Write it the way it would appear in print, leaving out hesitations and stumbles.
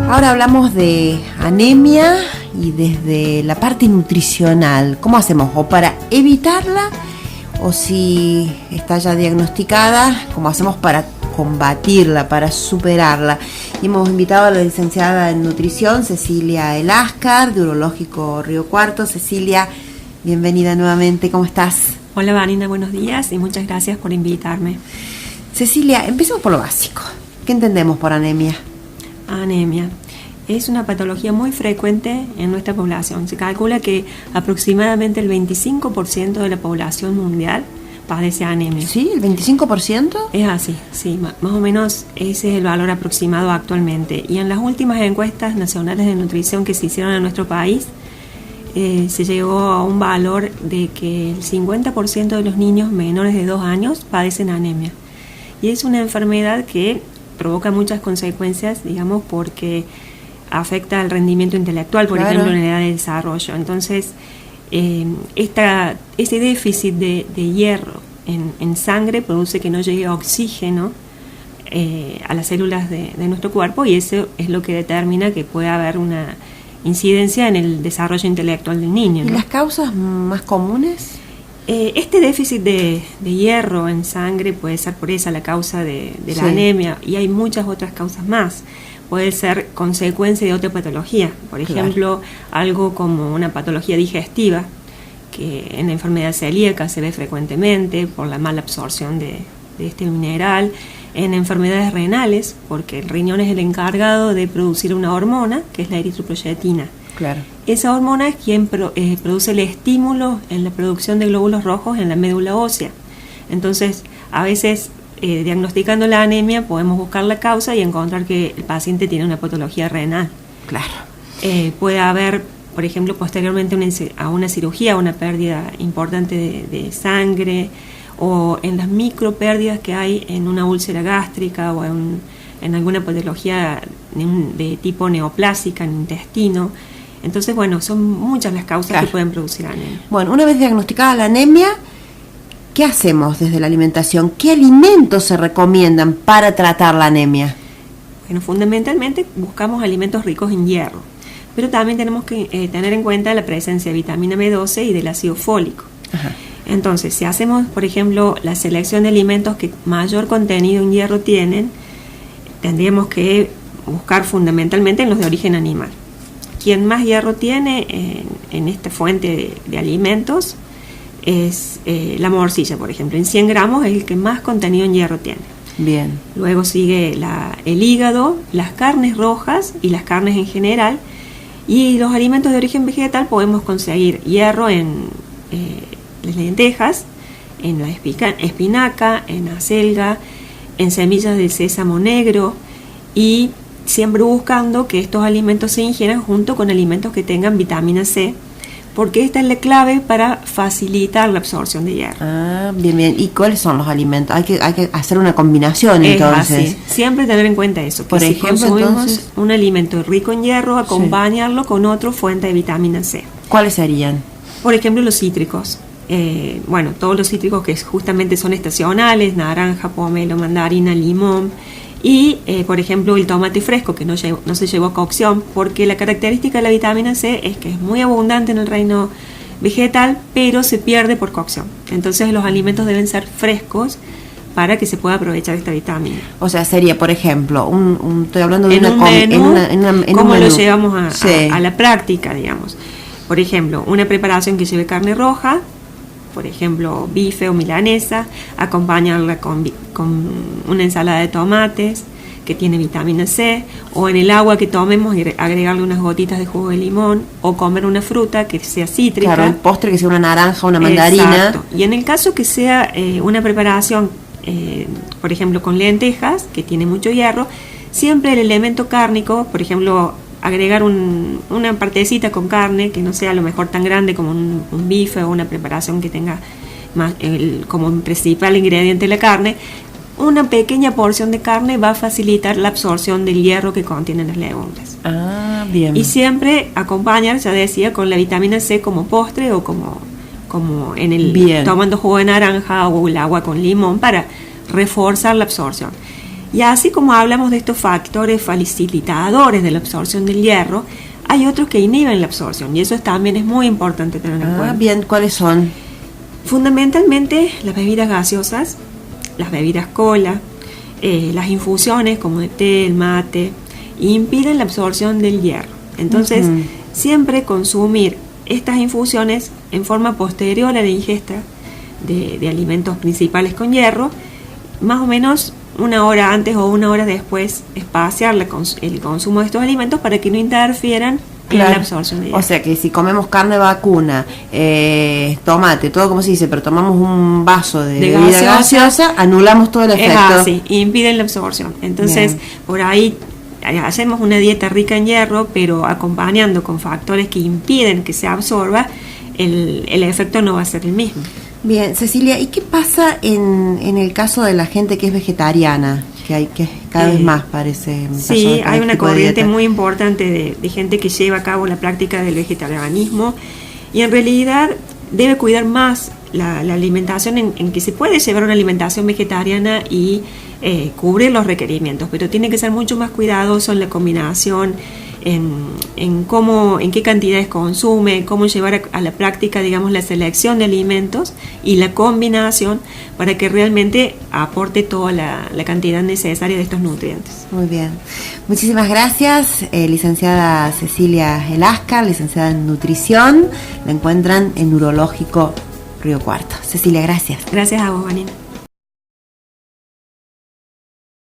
Ahora hablamos de anemia y desde la parte nutricional. ¿Cómo hacemos? O para evitarla, o si está ya diagnosticada, ¿cómo hacemos para combatirla, para superarla? Y hemos invitado a la licenciada en nutrición, Cecilia Eláscar, de Urológico Río Cuarto. Cecilia, bienvenida nuevamente, ¿cómo estás? Hola Vanina, buenos días y muchas gracias por invitarme. Cecilia, empecemos por lo básico. ¿Qué entendemos por anemia? Anemia es una patología muy frecuente en nuestra población. Se calcula que aproximadamente el 25% de la población mundial padece anemia. ¿Sí? ¿El 25%? Es así, sí, más o menos ese es el valor aproximado actualmente. Y en las últimas encuestas nacionales de nutrición que se hicieron en nuestro país, se llegó a un valor de que el 50% de los niños menores de 2 años padecen anemia. Y es una enfermedad que provoca muchas consecuencias, digamos, porque afecta al rendimiento intelectual, por ejemplo, en la edad de desarrollo. Entonces, ese déficit de hierro en sangre produce que no llegue oxígeno a las células de nuestro cuerpo, y eso es lo que determina que pueda haber una incidencia en el desarrollo intelectual del niño, ¿no? ¿Y las causas más comunes? Este déficit de hierro en sangre puede ser por esa la causa de la anemia, y hay muchas otras causas más. Puede ser consecuencia de otra patología, por ejemplo, algo como una patología digestiva, que en la enfermedad celíaca se ve frecuentemente por la mala absorción de este mineral, en enfermedades renales, porque el riñón es el encargado de producir una hormona, que es la eritropoyetina. Claro. Esa hormona es quien produce el estímulo en la producción de glóbulos rojos en la médula ósea. Entonces, a veces, diagnosticando la anemia, podemos buscar la causa y encontrar que el paciente tiene una patología renal. Claro. Puede haber, por ejemplo, posteriormente a una cirugía, una pérdida importante de sangre, o en las micropérdidas que hay en una úlcera gástrica o en alguna patología de tipo neoplásica en el intestino. Entonces, bueno, son muchas las causas que pueden producir anemia. Bueno, una vez diagnosticada la anemia, ¿qué hacemos desde la alimentación? ¿Qué alimentos se recomiendan para tratar la anemia? Bueno, fundamentalmente buscamos alimentos ricos en hierro, pero también tenemos que tener en cuenta la presencia de vitamina B12 y del ácido fólico. Ajá. Entonces, si hacemos, por ejemplo, la selección de alimentos que mayor contenido en hierro tienen, tendríamos que buscar fundamentalmente en los de origen animal. Quien más hierro tiene en esta fuente de alimentos es la morcilla, por ejemplo. En 100 gramos es el que más contenido en hierro tiene. Bien. Luego sigue el hígado, las carnes rojas y las carnes en general. Y los alimentos de origen vegetal podemos conseguir hierro en las lentejas, en la espinaca, en la acelga, en semillas de sésamo negro, y siempre buscando que estos alimentos se ingieran junto con alimentos que tengan vitamina C, porque esta es la clave para facilitar la absorción de hierro. Ah, bien, bien. ¿Y cuáles son los alimentos? Hay que hacer una combinación, entonces. Así. Siempre tener en cuenta eso. Por ejemplo, si consumimos entonces, un alimento rico en hierro, acompañarlo con otra fuente de vitamina C. ¿Cuáles serían? Por ejemplo, los cítricos. Bueno, todos los cítricos que justamente son estacionales: naranja, pomelo, mandarina, limón. Y, por ejemplo, el tomate fresco, que no se llevó a cocción, porque la característica de la vitamina C es que es muy abundante en el reino vegetal, pero se pierde por cocción. Entonces, los alimentos deben ser frescos para que se pueda aprovechar esta vitamina. O sea, sería, por ejemplo, estoy hablando de ¿cómo lo llevamos a la práctica, digamos? Por ejemplo, una preparación que lleve carne roja, por ejemplo, bife o milanesa, acompañarla con una ensalada de tomates que tiene vitamina C, o en el agua que tomemos agregarle unas gotitas de jugo de limón, o comer una fruta que sea cítrica. Claro, el postre que sea una naranja, una mandarina. Exacto. Y en el caso que sea una preparación, por ejemplo, con lentejas, que tiene mucho hierro, siempre el elemento cárnico, por ejemplo, agregar una partecita con carne que no sea a lo mejor tan grande como un bife o una preparación que tenga como principal ingrediente la carne. Una pequeña porción de carne va a facilitar la absorción del hierro que contienen las legumbres. Ah, bien. Y siempre acompañar, ya decía, con la vitamina C como postre o como en el tomando jugo de naranja o el agua con limón para reforzar la absorción. Y así como hablamos de estos factores facilitadores de la absorción del hierro, hay otros que inhiben la absorción y eso también es muy importante tener en cuenta. Bien, ¿cuáles son? Fundamentalmente las bebidas gaseosas, las bebidas cola, las infusiones como el té, el mate, impiden la absorción del hierro. Entonces, siempre consumir estas infusiones en forma posterior a la ingesta de alimentos principales con hierro, más o menos 1 hora antes o 1 hora después, espaciar el consumo de estos alimentos para que no interfieran en la absorción de hierro. O sea que si comemos carne vacuna, tomate, todo como se dice, pero tomamos un vaso de bebida gaseosa, anulamos todo el efecto. Sí, impiden la absorción. Entonces, por ahí hacemos una dieta rica en hierro, pero acompañando con factores que impiden que se absorba, el efecto no va a ser el mismo. Bien, Cecilia, ¿y qué pasa en el caso de la gente que es vegetariana? Que cada vez más parece. Sí, hay una corriente muy importante de gente que lleva a cabo la práctica del vegetarianismo y en realidad debe cuidar más la alimentación en que se puede llevar una alimentación vegetariana y cubrir los requerimientos, pero tiene que ser mucho más cuidadoso en la combinación, en qué cantidades consume, cómo llevar a la práctica, digamos, la selección de alimentos y la combinación para que realmente aporte toda la cantidad necesaria de estos nutrientes. Muy bien. Muchísimas gracias, licenciada Cecilia Eláscar, licenciada en nutrición. La encuentran en Urológico Río Cuarto. Cecilia, gracias. Gracias a vos, Vanina.